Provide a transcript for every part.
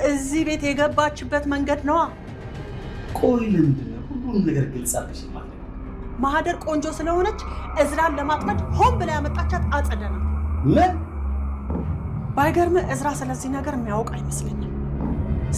እዚህ ቤት የገባችበት መንገድ ነዋ። ቆይ ለምንድነው ሁሉንም ነገር ግልጽ አድርገሽ ማለት? ማህደር ቆንጆ ስለሆነች እዝራን ለማጥመድ ሆን ብላ ያመጣቻት አጸደ ናት። ምን? ባይገርም እዝራ ስለዚህ ነገር የሚያውቅ አይመስለኝም።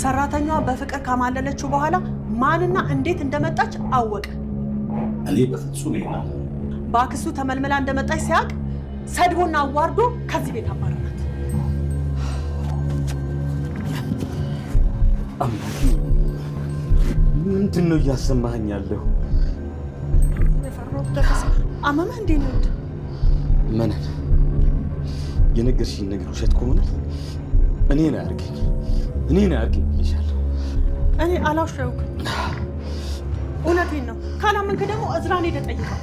ሰራተኛዋ በፍቅር ካማለለችው በኋላ ማንና እንዴት እንደመጣች አወቀ። እኔ በፍጹም ይሄናል። በአክስቱ ተመልምላ እንደመጣች ሲያውቅ ሰድቦና አዋርዶ ከዚህ ቤት አባረራት። አምላኬ ምንድን ነው እያሰማኸኝ ያለው? የፈራሁት ደረሰ። አመመህ እንዴ ነው? መነን የነገርሽኝ ነገር ውሸት ከሆነ እኔን አያርገኝ ይሻለሁ። እኔ አላውሸውክም፣ እውነቴን ነው። ካላመንክ ደግሞ እዝራን ሄደህ ጠይቀው።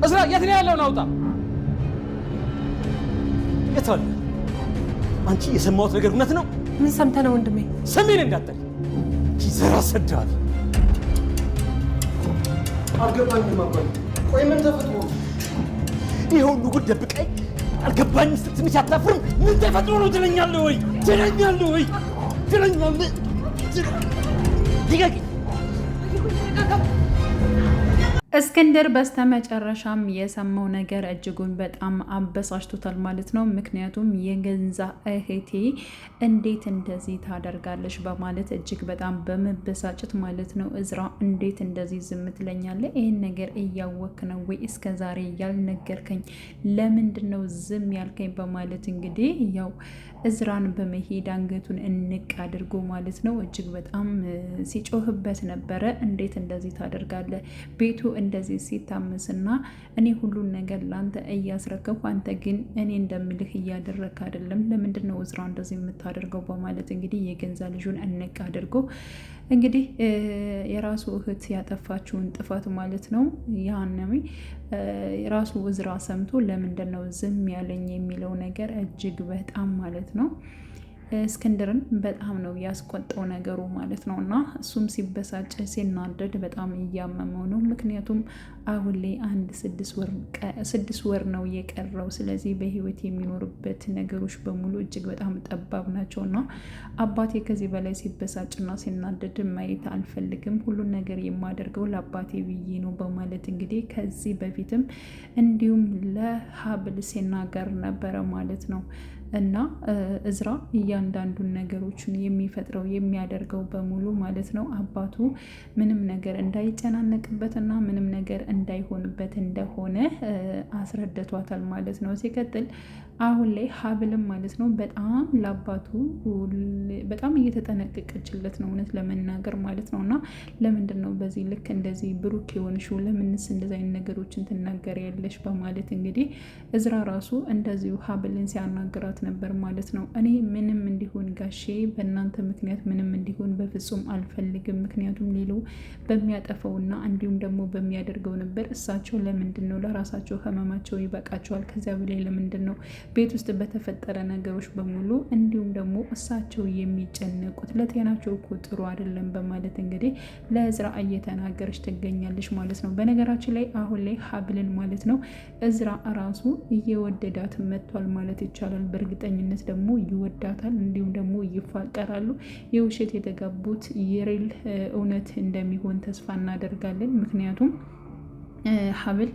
እዝራ የት ነው ያለው? ናውጣ። የት አለ? አንቺ የሰማሁት ነገር እውነት ነው? ምን ሰምተህ ነው ወንድሜ? ሰሜን እንዳትጠሪ ዘራ ሰዳል። አልገባኝም አባዬ። ቆይ ምን ተፈጥሮ? ይሄ ሁሉ ጉድ ደብቀኝ አልገባኝም ስትል ትንሽ አታፍርም? ምን ተፈጥሮ ነው ትለኛለህ ወይ? ልቀቂኝ። እስክንድር በስተመጨረሻም የሰማው ነገር እጅጉን በጣም አበሳጭቶታል ማለት ነው። ምክንያቱም የገንዛ እህቴ እንዴት እንደዚህ ታደርጋለች በማለት እጅግ በጣም በመበሳጨት ማለት ነው። እዝራ እንዴት እንደዚህ ዝም ትለኛለህ? ይህን ነገር እያወክ ነው ወይ እስከ ዛሬ ያልነገርከኝ? ለምንድን ነው ዝም ያልከኝ? በማለት እንግዲህ ያው እዝራን በመሄድ አንገቱን እንቅ አድርጎ ማለት ነው እጅግ በጣም ሲጮህበት ነበረ። እንዴት እንደዚህ ታደርጋለህ? ቤቱ እንደዚህ ሲታመስና እኔ ሁሉን ነገር ላንተ እያስረከብኩ አንተ ግን እኔ እንደምልህ እያደረግክ አይደለም። ለምንድን ነው እዝራ እንደዚህ የምታደርገው? በማለት እንግዲህ የገንዛ ልጁን እንቅ አድርጎ እንግዲህ የራሱ እህት ያጠፋችውን ጥፋት ማለት ነው ያነሚ ራሱ እዝራ ሰምቶ ለምንድን ነው ዝም ያለኝ የሚለው ነገር እጅግ በጣም ማለት ነው እስክንድርን በጣም ነው ያስቆጣው ነገሩ ማለት ነው። እና እሱም ሲበሳጭ ሲናደድ በጣም እያመመው ነው። ምክንያቱም አሁን ላይ 6 ወር ነው የቀረው። ስለዚህ በህይወት የሚኖርበት ነገሮች በሙሉ እጅግ በጣም ጠባብ ናቸው እና አባቴ ከዚህ በላይ ሲበሳጭና ሲናደድ ማየት አልፈልግም። ሁሉን ነገር የማደርገው ለአባቴ ብዬ ነው በማለት እንግዲህ ከዚህ በፊትም እንዲሁም ለሀብል ሲናገር ነበረ ማለት ነው። እና እዝራ እያንዳንዱን ነገሮችን የሚፈጥረው የሚያደርገው በሙሉ ማለት ነው አባቱ ምንም ነገር እንዳይጨናነቅበትና ምንም ነገር እንዳይሆንበት እንደሆነ አስረድቷታል ማለት ነው። ሲቀጥል አሁን ላይ ሀብልም ማለት ነው በጣም ለአባቱ በጣም እየተጠነቀቀችለት ነው እውነት ለመናገር ማለት ነው። እና ለምንድን ነው በዚህ ልክ እንደዚህ ብሩክ የሆንሽው? ለምንስ እንደዚህ አይነት ነገሮችን ትናገሪያለሽ? በማለት እንግዲህ እዝራ ራሱ እንደዚሁ ሀብልን ሲያናግራት ነበር ማለት ነው። እኔ ምንም እንዲሆን ጋሼ በእናንተ ምክንያት ምንም እንዲሆን በፍጹም አልፈልግም። ምክንያቱም ሌላው በሚያጠፈውና እንዲሁም ደግሞ በሚያደርገው ነበር። እሳቸው ለምንድን ነው ለራሳቸው ህመማቸው ይበቃቸዋል። ከዚያ በላይ ለምንድን ነው ቤት ውስጥ በተፈጠረ ነገሮች በሙሉ እንዲሁም ደግሞ እሳቸው የሚጨነቁት? ለጤናቸው እኮ ጥሩ አይደለም በማለት እንግዲህ ለእዝራ እየተናገረች ትገኛለች ማለት ነው። በነገራችን ላይ አሁን ላይ ሀብልን ማለት ነው እዝራ ራሱ እየወደዳት መጥቷል ማለት ይቻላል። በእርግጠኝነት ደግሞ ይወዳታል፣ እንዲሁም ደግሞ ይፋቀራሉ። የውሸት የተጋቡት የሬል እውነት እንደሚሆን ተስፋ እናደርጋለን። ምክንያቱም ሀብል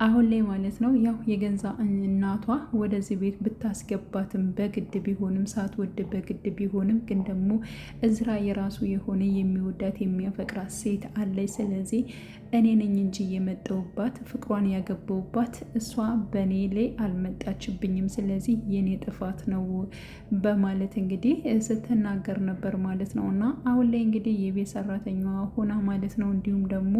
አሁን ላይ ማለት ነው ያው የገንዛ እናቷ ወደዚህ ቤት ብታስገባትም በግድ ቢሆንም ሳትወድ በግድ ቢሆንም ግን ደግሞ እዝራ የራሱ የሆነ የሚወዳት የሚያፈቅራት ሴት አለች። ስለዚህ እኔ ነኝ እንጂ የመጣሁባት ፍቅሯን ያገባሁባት እሷ በእኔ ላይ አልመጣችብኝም። ስለዚህ የኔ ጥፋት ነው በማለት እንግዲህ ስትናገር ነበር ማለት ነው። እና አሁን ላይ እንግዲህ የቤት ሰራተኛዋ ሆና ማለት ነው እንዲሁም ደግሞ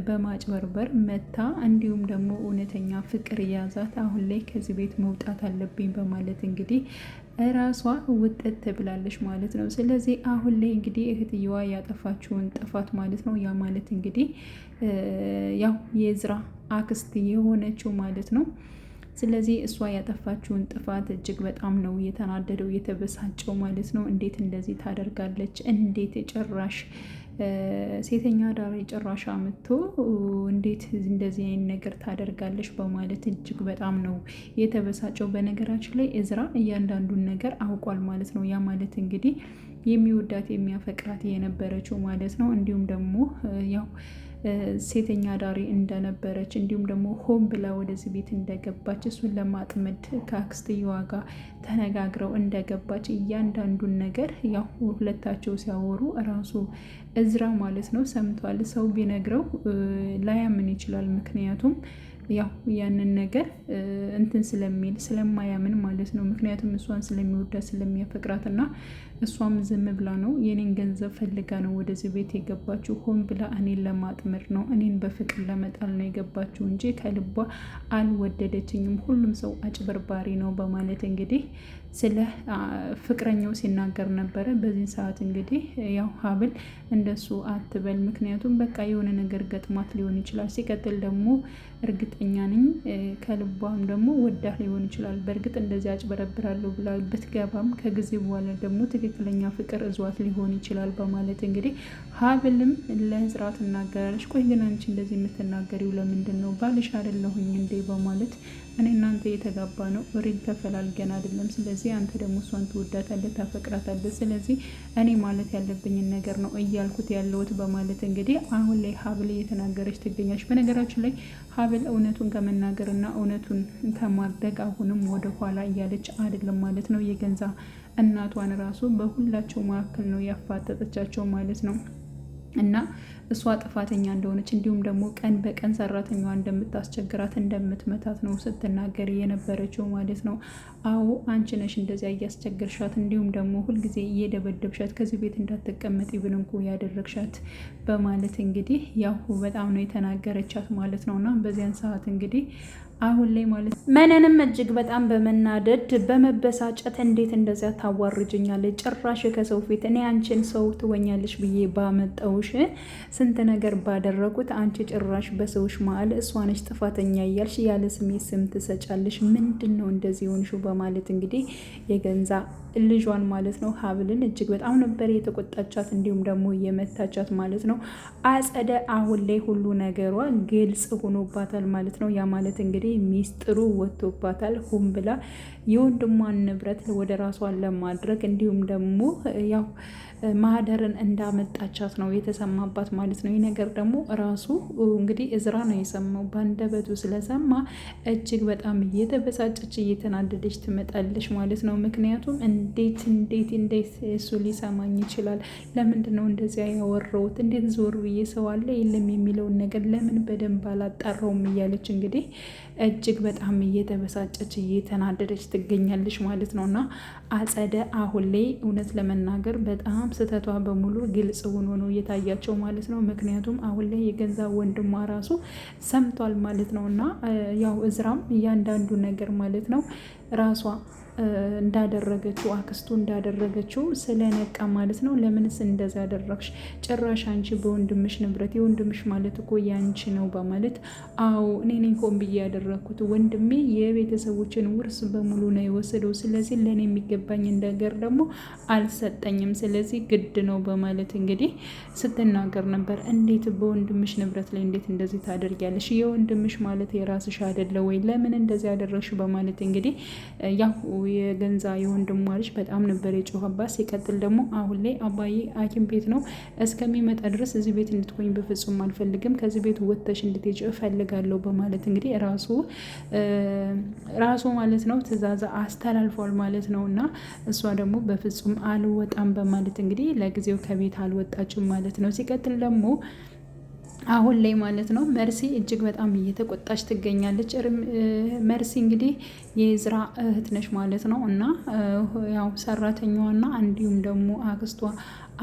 በማጭበርበር መታ እንዲሁም ደግሞ እውነተኛ ፍቅር የያዛት አሁን ላይ ከዚህ ቤት መውጣት አለብኝ በማለት እንግዲህ ራሷ ውጥት ብላለች ማለት ነው። ስለዚህ አሁን ላይ እንግዲህ እህትየዋ ያጠፋችውን ጥፋት ማለት ነው ያ ማለት እንግዲህ ያው የእዝራ አክስት የሆነችው ማለት ነው ስለዚህ እሷ ያጠፋችውን ጥፋት እጅግ በጣም ነው የተናደደው የተበሳጨው ማለት ነው። እንዴት እንደዚህ ታደርጋለች? እንዴት ጭራሽ ሴተኛ ዳሪ ጭራሽ አምጥቶ እንዴት እንደዚህ አይነት ነገር ታደርጋለች በማለት እጅግ በጣም ነው የተበሳጨው። በነገራችን ላይ እዝራ እያንዳንዱን ነገር አውቋል ማለት ነው። ያ ማለት እንግዲህ የሚወዳት የሚያፈቅራት የነበረችው ማለት ነው። እንዲሁም ደግሞ ያው ሴተኛ ዳሪ እንደነበረች እንዲሁም ደግሞ ሆን ብላ ወደዚህ ቤት እንደገባች እሱን ለማጥመድ ከአክስትየዋ ጋር ተነጋግረው እንደገባች እያንዳንዱን ነገር ያው ሁለታቸው ሲያወሩ እራሱ እዝራ ማለት ነው ሰምቷል። ሰው ቢነግረው ላያምን ይችላል። ምክንያቱም ያው ያንን ነገር እንትን ስለሚል ስለማያምን ማለት ነው። ምክንያቱም እሷን ስለሚወዳት ስለሚያፈቅራት እና እሷም ዝም ብላ ነው የኔን ገንዘብ ፈልጋ ነው ወደዚህ ቤት የገባችው፣ ሆን ብላ እኔን ለማጥመር ነው፣ እኔን በፍቅር ለመጣል ነው የገባችው እንጂ ከልቧ አልወደደችኝም፣ ሁሉም ሰው አጭበርባሪ ነው በማለት እንግዲህ ስለ ፍቅረኛው ሲናገር ነበረ። በዚህ ሰዓት እንግዲህ ያው ሀብል እንደሱ አትበል፣ ምክንያቱም በቃ የሆነ ነገር ገጥሟት ሊሆን ይችላል። ሲቀጥል ደግሞ እርግጠኛ ነኝ ከልቧም ደግሞ ወዳ ሊሆን ይችላል። በእርግጥ እንደዚህ አጭበረብራለሁ ብላ ብትገባም ከጊዜ በኋላ ደግሞ ትክክለኛ ፍቅር እዟት ሊሆን ይችላል በማለት እንግዲህ ሀብልም ለእዝራ ትናገራለች። ቆይ ግን አንቺ እንደዚህ የምትናገሪው ለምንድን ነው? ባልሽ አይደለሁኝ እንዴ? በማለት እኔ እናንተ የተጋባ ነው ሪል ተፈላልገን አይደለም። ስለዚህ አንተ ደግሞ እሷን ትወዳታለህ፣ ታፈቅራታለህ። ስለዚህ እኔ ማለት ያለብኝን ነገር ነው እያልኩት ያለሁት በማለት እንግዲህ አሁን ላይ ሀብል እየተናገረች ትገኛለች። በነገራችን ላይ ሀብል እውነቱን ከመናገርና እውነቱን ከማድረግ አሁንም ወደ ኋላ እያለች አይደለም ማለት ነው። የገንዛ እናቷን ራሱ በሁላቸው መካከል ነው ያፋጠጠቻቸው ማለት ነው። እና እሷ ጥፋተኛ እንደሆነች እንዲሁም ደግሞ ቀን በቀን ሰራተኛዋ እንደምታስቸግራት እንደምትመታት ነው ስትናገር የነበረችው ማለት ነው። አዎ አንቺ ነሽ እንደዚያ እያስቸግርሻት እንዲሁም ደግሞ ሁልጊዜ እየደበደብሻት ከዚህ ቤት እንዳትቀመጥ ይብን እንኳ ያደረግሻት በማለት እንግዲህ ያው በጣም ነው የተናገረቻት ማለት ነው። እና በዚያን ሰዓት እንግዲህ አሁን ላይ ማለት መነንም እጅግ በጣም በመናደድ በመበሳጨት እንዴት እንደዚያ ታዋርጅኛለች? ጭራሽ ከሰው ፊት እኔ አንቺን ሰው ትወኛለሽ ብዬ ባመጣውሽ ስንት ነገር ባደረጉት አንቺ ጭራሽ በሰዎች መሀል እሷ ነች ጥፋተኛ እያልሽ ያለ ስሜት ስም ትሰጫለሽ። ምንድን ነው እንደዚህ ሆንሽው? በማለት እንግዲህ የገንዛ ልጇን ማለት ነው ሀብልን እጅግ በጣም ነበር የተቆጣቻት እንዲሁም ደግሞ የመታቻት ማለት ነው። አጸደ አሁን ላይ ሁሉ ነገሯ ግልጽ ሆኖባታል ማለት ነው። ያ ማለት እንግዲህ ሚስጥሩ ወጥቶባታል። ሁም ብላ የወንድሟን ንብረት ወደ ራሷን ለማድረግ እንዲሁም ደግሞ ያው ማህደርን እንዳመጣቻት ነው የተሰማባት ማለት ነው። ይህ ነገር ደግሞ ራሱ እንግዲህ እዝራ ነው የሰማው። በአንደበቱ ስለሰማ እጅግ በጣም እየተበሳጨች እየተናደደች ትመጣለች ማለት ነው። ምክንያቱም እንዴት እሱ ሊሰማኝ ይችላል? ለምንድን ነው እንደዚያ ያወራሁት? እንዴት ዞር ብዬ ሰው አለ የለም የሚለውን ነገር ለምን በደንብ አላጣራውም? እያለች እንግዲህ እጅግ በጣም እየተበሳጨች እየተናደደች ትገኛለች ማለት ነው። እና አጸደ አሁን ላይ እውነት ለመናገር በጣም ስህተቷ በሙሉ ግልጽ ሆኖ ነው እየታያቸው ማለት ነው። ምክንያቱም አሁን ላይ የገንዛ ወንድሟ ራሱ ሰምቷል ማለት ነው። እና ያው እዝራም እያንዳንዱ ነገር ማለት ነው ራሷ እንዳደረገችው አክስቱ እንዳደረገችው ስለነቃ ማለት ነው። ለምንስ እንደዛ ያደረግሽ? ጭራሽ አንቺ በወንድምሽ ንብረት የወንድምሽ ማለት እኮ ያንቺ ነው በማለት አዎ እኔ ነኝ ሆን ብዬ ያደረግኩት። ወንድሜ የቤተሰቦችን ውርስ በሙሉ ነው የወሰደው። ስለዚህ ለእኔ የሚገባኝ ነገር ደግሞ አልሰጠኝም። ስለዚህ ግድ ነው በማለት እንግዲህ ስትናገር ነበር። እንዴት በወንድምሽ ንብረት ላይ እንዴት እንደዚህ ታደርጊያለሽ? የወንድምሽ ማለት የራስሽ አይደለ ወይ? ለምን እንደዚህ ያደረግሽ? በማለት እንግዲህ ያው የገንዛ የወንድሟ ልጅ በጣም ነበር የጮኸባት። ሲቀጥል ደግሞ አሁን ላይ አባዬ ሐኪም ቤት ነው እስከሚመጣ ድረስ እዚህ ቤት እንድትቆኝ በፍጹም አልፈልግም፣ ከዚህ ቤት ወጥተሽ እንድትሄጂ እፈልጋለሁ በማለት እንግዲህ ራሱ ማለት ነው ትዕዛዝ አስተላልፏል ማለት ነው። እና እሷ ደግሞ በፍጹም አልወጣም በማለት እንግዲህ ለጊዜው ከቤት አልወጣችም ማለት ነው። ሲቀጥል ደግሞ አሁን ላይ ማለት ነው መርሲ እጅግ በጣም እየተቆጣች ትገኛለች። መርሲ እንግዲህ የእዝራ እህት ነች ማለት ነው። እና ያው ሰራተኛዋና እንዲሁም ደግሞ አክስቷ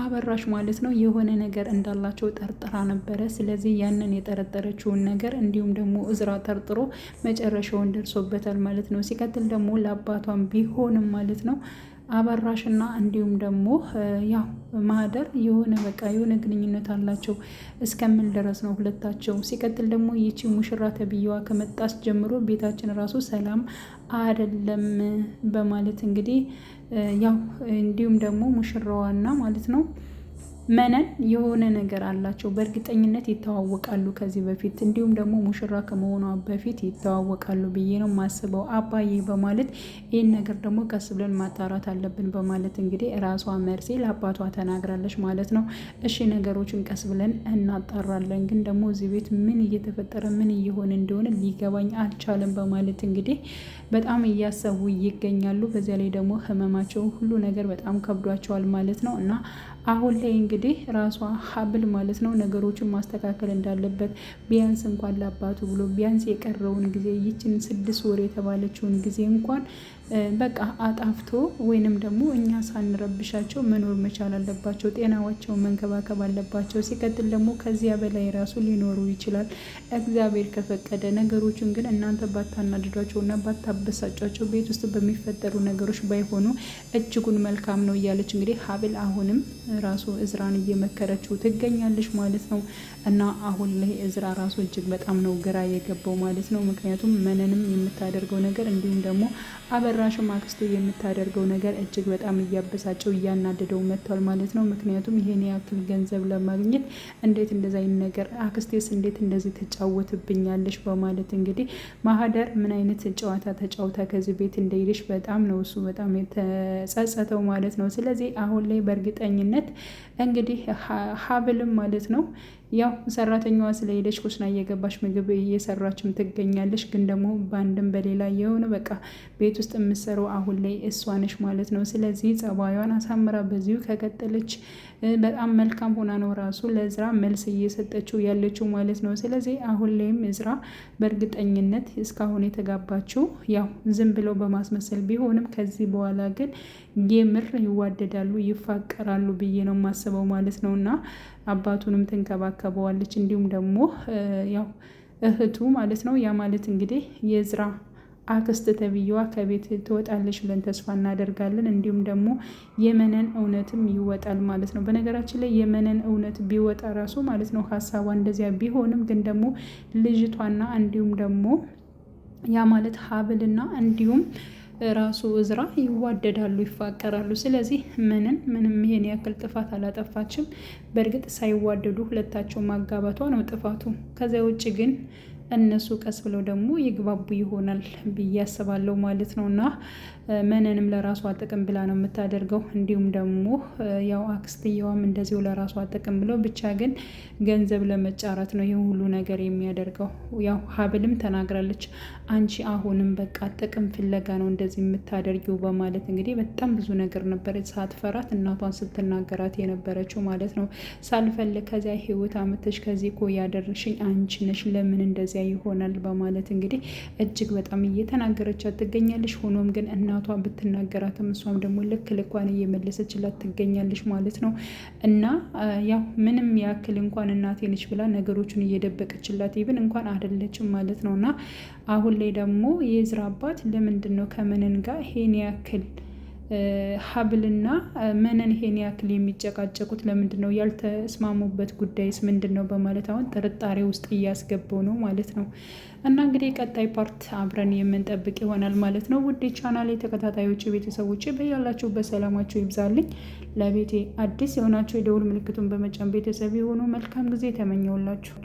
አበራሽ ማለት ነው የሆነ ነገር እንዳላቸው ጠርጥራ ነበረ። ስለዚህ ያንን የጠረጠረችውን ነገር እንዲሁም ደግሞ እዝራ ጠርጥሮ መጨረሻውን ደርሶበታል ማለት ነው። ሲቀጥል ደግሞ ለአባቷም ቢሆንም ማለት ነው አበራሽና እንዲሁም ደግሞ ያው ማህደር የሆነ በቃ የሆነ ግንኙነት አላቸው እስከምን ድረስ ነው ሁለታቸው። ሲቀጥል ደግሞ ይቺ ሙሽራ ተብዬዋ ከመጣች ጀምሮ ቤታችን ራሱ ሰላም አይደለም በማለት እንግዲህ ያው እንዲሁም ደግሞ ሙሽራዋና ማለት ነው መነን የሆነ ነገር አላቸው። በእርግጠኝነት ይተዋወቃሉ ከዚህ በፊት እንዲሁም ደግሞ ሙሽራ ከመሆኗ በፊት ይተዋወቃሉ ብዬ ነው ማስበው አባዬ በማለት ይህን ነገር ደግሞ ቀስ ብለን ማጣራት አለብን በማለት እንግዲህ ራሷ መርሴ ለአባቷ ተናግራለች ማለት ነው። እሺ ነገሮችን ቀስ ብለን እናጣራለን፣ ግን ደግሞ እዚህ ቤት ምን እየተፈጠረ ምን እየሆነ እንደሆነ ሊገባኝ አልቻለም በማለት እንግዲህ በጣም እያሰቡ ይገኛሉ። በዚያ ላይ ደግሞ ህመማቸው ሁሉ ነገር በጣም ከብዷቸዋል ማለት ነው። እና አሁን ላይ እንግዲህ ራሷ ሀብል ማለት ነው ነገሮችን ማስተካከል እንዳለበት ቢያንስ እንኳን ለአባቱ ብሎ ቢያንስ የቀረውን ጊዜ ይችን 6 ወር የተባለችውን ጊዜ እንኳን በቃ አጣፍቶ ወይንም ደግሞ እኛ ሳንረብሻቸው መኖር መቻል አለባቸው። ጤናዋቸውን መንከባከብ አለባቸው። ሲቀጥል ደግሞ ከዚያ በላይ ራሱ ሊኖሩ ይችላል እግዚአብሔር ከፈቀደ። ነገሮችን ግን እናንተ ባታናድዷቸው እና ባታበሳጫቸው ቤት ውስጥ በሚፈጠሩ ነገሮች ባይሆኑ እጅጉን መልካም ነው እያለች እንግዲህ ሀብል አሁንም ራሱ እዝራን እየመከረችው ትገኛለች ማለት ነው። እና አሁን ላይ እዝራ ራሱ እጅግ በጣም ነው ግራ የገባው ማለት ነው። ምክንያቱም መነንም የምታደርገው ነገር እንዲሁም ደግሞ አበራሽም አክስቱ የምታደርገው ነገር እጅግ በጣም እያበሳጨው እያናደደው መጥቷል ማለት ነው። ምክንያቱም ይሄን ያክል ገንዘብ ለማግኘት እንዴት እንደዛ አይነት ነገር አክስቴስ እንዴት እንደዚህ ትጫወትብኛለሽ በማለት እንግዲህ ማህደር ምን አይነት ጨዋታ ተጫውታ ከዚህ ቤት እንደሄደሽ በጣም ነው እሱ በጣም የተጸጸተው ማለት ነው። ስለዚህ አሁን ላይ በእርግጠኝነት እንግዲህ ሀብልም ማለት ነው ያው ሰራተኛዋ ስለሄደች ኩሽና እየገባች ምግብ እየሰራችም ትገኛለች። ግን ደግሞ በአንድም በሌላ የሆነ በቃ ቤት ውስጥ የምትሰራው አሁን ላይ እሷ ነች ማለት ነው። ስለዚህ ጸባዩን አሳምራ በዚሁ ከቀጠለች በጣም መልካም ሆና ነው ራሱ ለእዝራ መልስ እየሰጠችው ያለችው ማለት ነው። ስለዚህ አሁን ላይም እዝራ በእርግጠኝነት እስካሁን የተጋባችው ያው ዝም ብለው በማስመሰል ቢሆንም ከዚህ በኋላ ግን የምር ይዋደዳሉ ይፋቀራሉ ብዬ ነው የማስበው ማለት ነው። እና አባቱንም ትንከባከበዋለች እንዲሁም ደግሞ ያው እህቱ ማለት ነው። ያ ማለት እንግዲህ የእዝራ አክስት ተብዬዋ ከቤት ትወጣለች ብለን ተስፋ እናደርጋለን። እንዲሁም ደግሞ የመነን እውነትም ይወጣል ማለት ነው። በነገራችን ላይ የመነን እውነት ቢወጣ ራሱ ማለት ነው ሀሳቧ እንደዚያ ቢሆንም ግን ደግሞ ልጅቷና እንዲሁም ደግሞ ያ ማለት ሀብልና እንዲሁም ራሱ እዝራ ይዋደዳሉ ይፋቀራሉ። ስለዚህ ምንም ይሄን ያክል ጥፋት አላጠፋችም። በእርግጥ ሳይዋደዱ ሁለታቸው ማጋባቷ ነው ጥፋቱ። ከዚያ ውጭ ግን እነሱ ቀስ ብለው ደግሞ ይግባቡ ይሆናል ብዬ አስባለሁ ማለት ነው። እና መነንም ለራሷ ጥቅም ብላ ነው የምታደርገው። እንዲሁም ደግሞ ያው አክስትየዋም እንደዚሁ ለራሷ ጥቅም ብለው ብቻ ግን ገንዘብ ለመጫረት ነው ይህ ሁሉ ነገር የሚያደርገው። ያው ሀብልም ተናግራለች አንቺ አሁንም በቃ ጥቅም ፍለጋ ነው እንደዚህ የምታደርጊው በማለት እንግዲህ በጣም ብዙ ነገር ነበረች ሳትፈራት እናቷን ስትናገራት የነበረችው ማለት ነው። ሳልፈልግ ከዚያ ህይወት አመተሽ ከዚህ እኮ ያደረሽኝ አንቺ ነሽ፣ ለምን እንደዚያ ይሆናል በማለት እንግዲህ እጅግ በጣም እየተናገረቻት ትገኛለች። ሆኖም ግን እናቷ ብትናገራትም እሷም ደግሞ ልክ ልኳን እየመለሰችላት ትገኛለች ማለት ነው። እና ያው ምንም ያክል እንኳን እናቴ ነች ብላ ነገሮችን እየደበቀችላት ይብን እንኳን አይደለችም ማለት ነው። እና አሁን ላይ ደግሞ የእዝራ አባት ለምንድን ነው ከመነን ጋር ይሄን ያክል ሀብልና መነን ይሄን ያክል የሚጨቃጨቁት? ለምንድን ነው ያልተስማሙበት ጉዳይስ ምንድን ነው በማለት አሁን ጥርጣሬ ውስጥ እያስገባው ነው ማለት ነው። እና እንግዲህ ቀጣይ ፓርት አብረን የምንጠብቅ ይሆናል ማለት ነው። ውድ ቻናሌ ተከታታዮች ቤተሰቦች በያላችሁ በሰላማችሁ ይብዛልኝ። ለቤቴ አዲስ የሆናችሁ የደውል ምልክቱን በመጫን ቤተሰብ የሆኑ መልካም ጊዜ ተመኘውላችሁ።